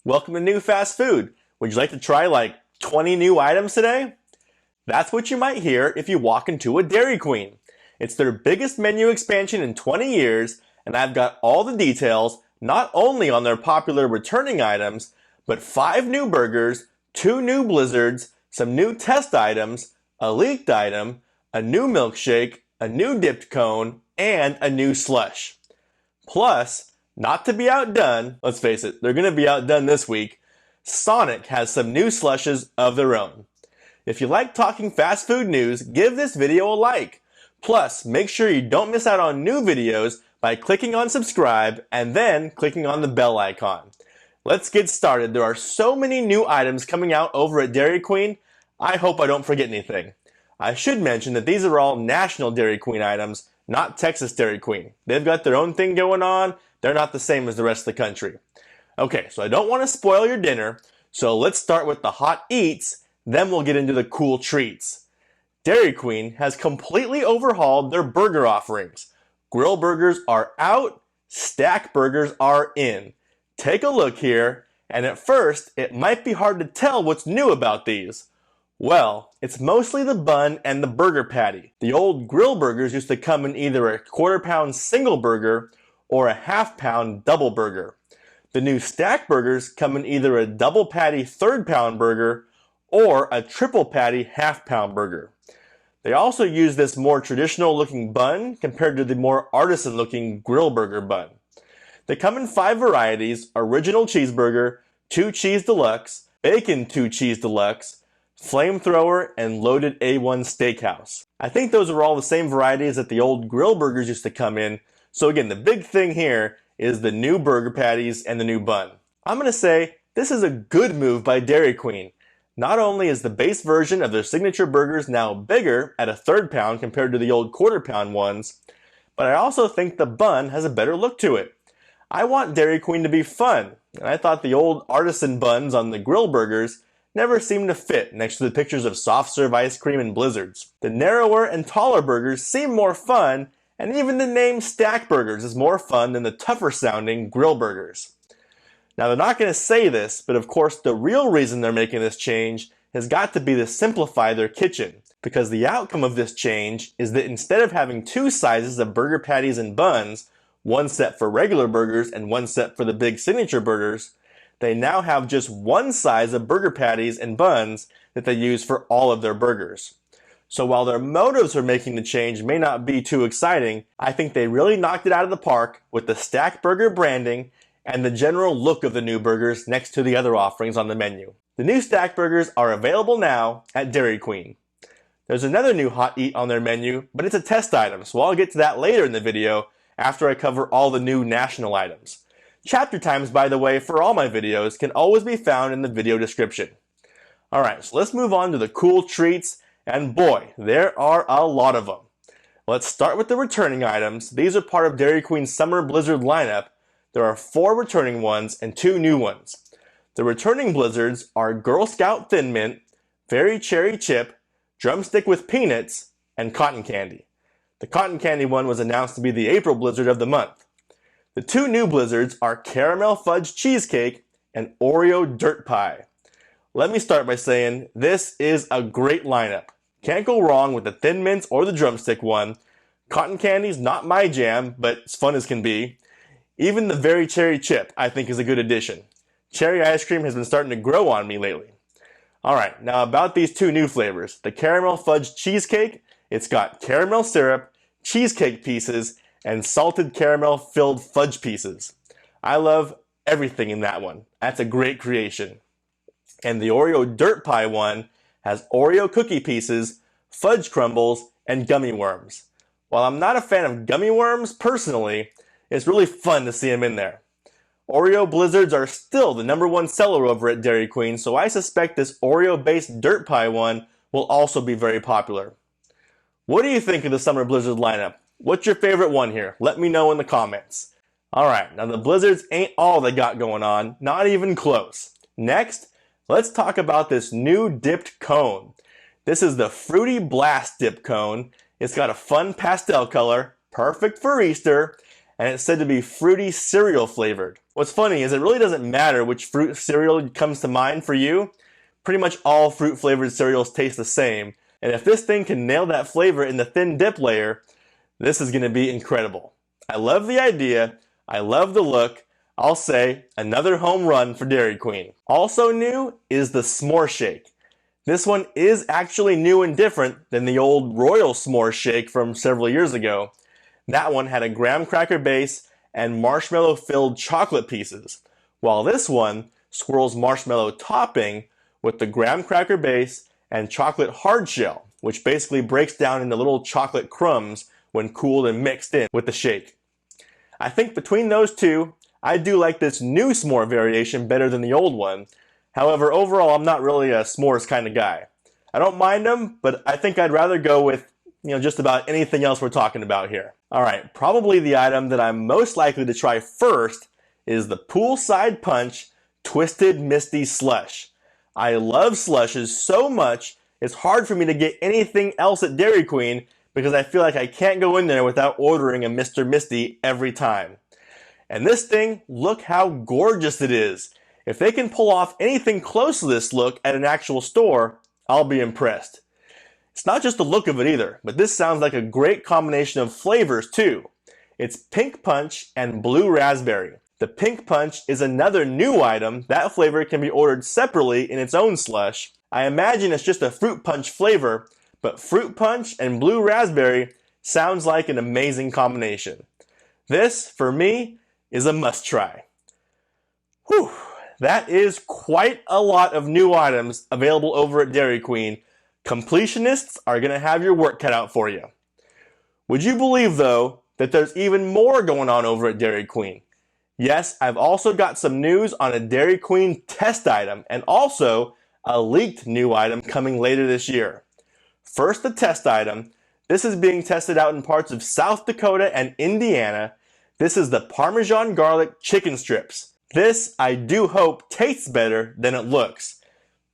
Welcome to New Fast Food. Would you like to try like 20 new items today? That's what you might hear if you walk into a Dairy Queen. It's their biggest menu expansion in 20 years, and I've got all the details not only on their popular returning items, but 5 new burgers, 2 new blizzards, some new test items, a leaked item, a new milkshake, a new dipped cone, and a new slush. Plus, not to be outdone, let's face it, they're going to be outdone this week, Sonic has some new slushes of their own. If you like talking fast food news, give this video a like. Plus, make sure you don't miss out on new videos by clicking on subscribe and then clicking on the bell icon. Let's get started. There are so many new items coming out over at Dairy Queen, I hope I don't forget anything. I should mention that these are all national Dairy Queen items, not Texas Dairy Queen. They've got their own thing going on. They're not the same as the rest of the country. Okay, so I don't want to spoil your dinner, so let's start with the hot eats, then we'll get into the cool treats. Dairy Queen has completely overhauled their burger offerings. Grill burgers are out, stack burgers are in. Take a look here, and at first, it might be hard to tell what's new about these. Well, it's mostly the bun and the burger patty. The old grill burgers used to come in either a quarter-pound single burger or a half-pound double burger. The new stack burgers come in either a double patty third-pound burger or a triple patty half-pound burger. They also use this more traditional-looking bun compared to the more artisan-looking grill burger bun. They come in 5 varieties: original cheeseburger, 2 cheese deluxe, bacon 2 cheese deluxe, FlameThrower, and Loaded A.1 steakhouse. I think those are all the same varieties that the old grill burgers used to come in. So again, the big thing here is the new burger patties and the new bun. I'm going to say this is a good move by Dairy Queen. Not only is the base version of their signature burgers now bigger at a third pound compared to the old quarter pound ones, but I also think the bun has a better look to it. I want Dairy Queen to be fun, and I thought the old artisan buns on the grill burgers never seemed to fit next to the pictures of soft serve ice cream and blizzards. The narrower and taller burgers seem more fun, and even the name Stackburgers is more fun than the tougher sounding grill burgers. Now they're not going to say this, but of course the real reason they're making this change has got to be to simplify their kitchen, because the outcome of this change is that instead of having 2 sizes of burger patties and buns, one set for regular burgers and one set for the big signature burgers, they now have just 1 size of burger patties and buns that they use for all of their burgers. So while their motives for making the change may not be too exciting, I think they really knocked it out of the park with the Stackburger branding and the general look of the new burgers next to the other offerings on the menu. The new Stackburgers are available now at Dairy Queen. There's another new hot eat on their menu, but it's a test item, so I'll get to that later in the video after I cover all the new national items. Chapter times, by the way, for all my videos can always be found in the video description. Alright, so let's move on to the cool treats, and boy, there are a lot of them. Let's start with the returning items. These are part of Dairy Queen's Summer Blizzard lineup. There are 4 returning ones and 2 new ones. The returning blizzards are Girl Scout Thin Mint, Fairy Cherry Chip, Drumstick with Peanuts, and Cotton Candy. The Cotton Candy one was announced to be the April blizzard of the month. The 2 new blizzards are Caramel Fudge Cheesecake and Oreo Dirt Pie. Let me start by saying this is a great lineup. Can't go wrong with the Thin Mints or the Drumstick one. Cotton Candy's not my jam, but it's fun as can be. Even the Very Cherry Chip I think is a good addition. Cherry ice cream has been starting to grow on me lately. Alright, now about these 2 new flavors. The Caramel Fudge Cheesecake, it's got caramel syrup, cheesecake pieces, and salted caramel filled fudge pieces. I love everything in that one. That's a great creation. And the Oreo Dirt Pie one has Oreo cookie pieces, fudge crumbles, and gummy worms. While I'm not a fan of gummy worms personally, it's really fun to see them in there. Oreo Blizzards are still the #1 seller over at Dairy Queen, so I suspect this Oreo-based Dirt Pie one will also be very popular. What do you think of the Summer Blizzard lineup? What's your favorite one here? Let me know in the comments. Alright, now the Blizzards ain't all they got going on, not even close. Next, let's talk about this new dipped cone. This is the Fruity Blast Dip Cone. It's got a fun pastel color, perfect for Easter, and it's said to be fruity cereal flavored. What's funny is it really doesn't matter which fruit cereal comes to mind for you. Pretty much all fruit flavored cereals taste the same, and if this thing can nail that flavor in the thin dip layer, this is going to be incredible. I love the idea, I love the look. I'll say another home run for Dairy Queen. Also new is the S'more Shake. This one is actually new and different than the old Royal S'more Shake from several years ago. That one had a graham cracker base and marshmallow filled chocolate pieces, while this one swirls marshmallow topping with the graham cracker base and chocolate hard shell, which basically breaks down into little chocolate crumbs when cooled and mixed in with the shake. I think between those two, I do like this new s'more variation better than the old one. However, overall, I'm not really a s'mores kind of guy. I don't mind them, but I think I'd rather go with, just about anything else we're talking about here. All right, probably the item that I'm most likely to try first is the Poolside Punch Twisted Misty Slush. I love slushes so much, it's hard for me to get anything else at Dairy Queen because I feel like I can't go in there without ordering a Mr. Misty every time. And this thing, look how gorgeous it is. If they can pull off anything close to this look at an actual store, I'll be impressed. It's not just the look of it either, but this sounds like a great combination of flavors too. It's pink punch and blue raspberry. The pink punch is another new item. That flavor can be ordered separately in its own slush. I imagine it's just a fruit punch flavor, but fruit punch and blue raspberry sounds like an amazing combination. This, for me, is a must try. Whew, that is quite a lot of new items available over at Dairy Queen. Completionists are going to have your work cut out for you. Would you believe, though, that there's even more going on over at Dairy Queen? Yes, I've also got some news on a Dairy Queen test item and also a leaked new item coming later this year. First, the test item. This is being tested out in parts of South Dakota and Indiana. This is the Parmesan garlic chicken strips. This, I do hope, tastes better than it looks.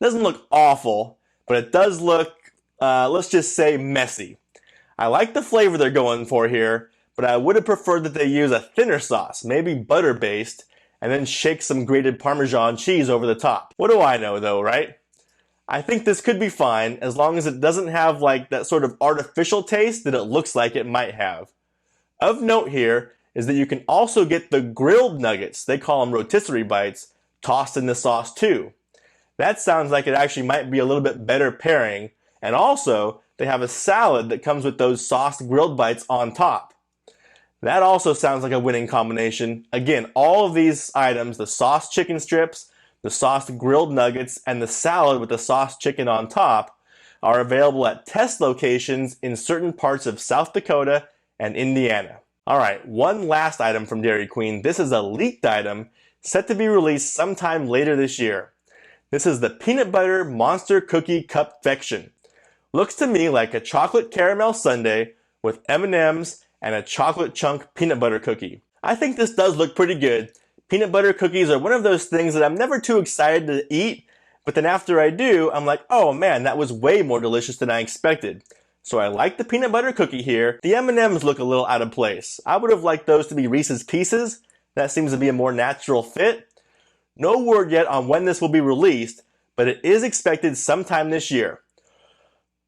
It doesn't look awful, but it does look, let's just say, messy. I like the flavor they're going for here, but I would have preferred that they use a thinner sauce, maybe butter-based, and then shake some grated Parmesan cheese over the top. What do I know though, right? I think this could be fine as long as it doesn't have like that sort of artificial taste that it looks like it might have. Of note here is that you can also get the grilled nuggets, they call them rotisserie bites, tossed in the sauce too. That sounds like it actually might be a little bit better pairing, and also they have a salad that comes with those sauced grilled bites on top. That also sounds like a winning combination. Again, all of these items, the sauced chicken strips, the sauced grilled nuggets, and the salad with the sauced chicken on top are available at test locations in certain parts of South Dakota and Indiana. All right, one last item from Dairy Queen. This is a leaked item set to be released sometime later this year. This is the Peanut Butter Monster Cookie Cupfection. Looks to me like a chocolate caramel sundae with M&Ms and a chocolate chunk peanut butter cookie. I think this does look pretty good. Peanut butter cookies are one of those things that I'm never too excited to eat, but then after I do, I'm like, oh man, that was way more delicious than I expected. So I like the peanut butter cookie here. The M&Ms look a little out of place. I would have liked those to be Reese's Pieces. That seems to be a more natural fit. No word yet on when this will be released, but it is expected sometime this year.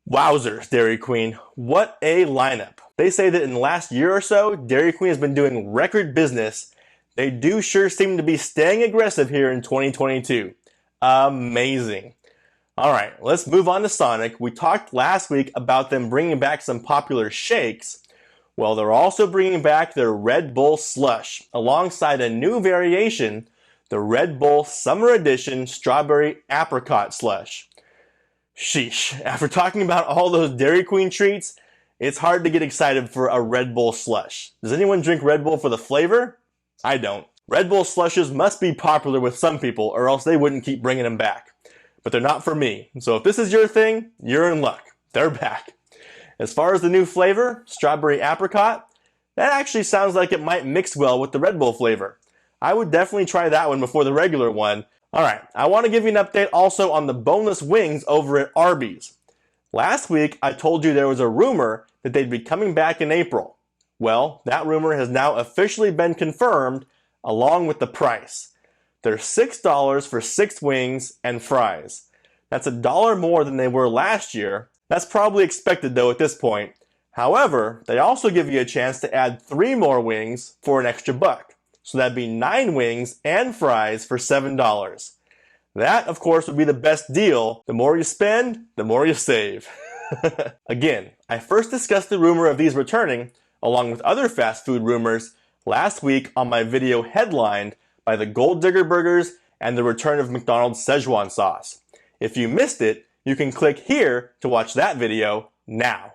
Wowzers, Dairy Queen, what a lineup. They say that in the last year or so, Dairy Queen has been doing record business. They do sure seem to be staying aggressive here in 2022. Amazing. All right, let's move on to Sonic. We talked last week about them bringing back some popular shakes. Well, they're also bringing back their Red Bull Slush, alongside a new variation, the Red Bull Summer Edition Strawberry Apricot Slush. Sheesh, after talking about all those Dairy Queen treats, it's hard to get excited for a Red Bull Slush. Does anyone drink Red Bull for the flavor? I don't. Red Bull Slushes must be popular with some people or else they wouldn't keep bringing them back. But they're not for me. So if this is your thing, you're in luck. They're back. As far as the new flavor, Strawberry Apricot, that actually sounds like it might mix well with the Red Bull flavor. I would definitely try that one before the regular one. Alright, I want to give you an update also on the boneless wings over at Arby's. Last week, I told you there was a rumor that they'd be coming back in April. Well, that rumor has now officially been confirmed. along with the price. They're $6 for 6 wings and fries. That's $1 more than they were last year. That's probably expected though at this point. However, they also give you a chance to add 3 more wings for an extra buck. So that'd be 9 wings and fries for $7. That, of course, would be the best deal. The more you spend, the more you save. Again, I first discussed the rumor of these returning, along with other fast food rumors, last week on my video headlined by the Gold Digger Burgers and the return of McDonald's Szechuan sauce. If you missed it, you can click here to watch that video now.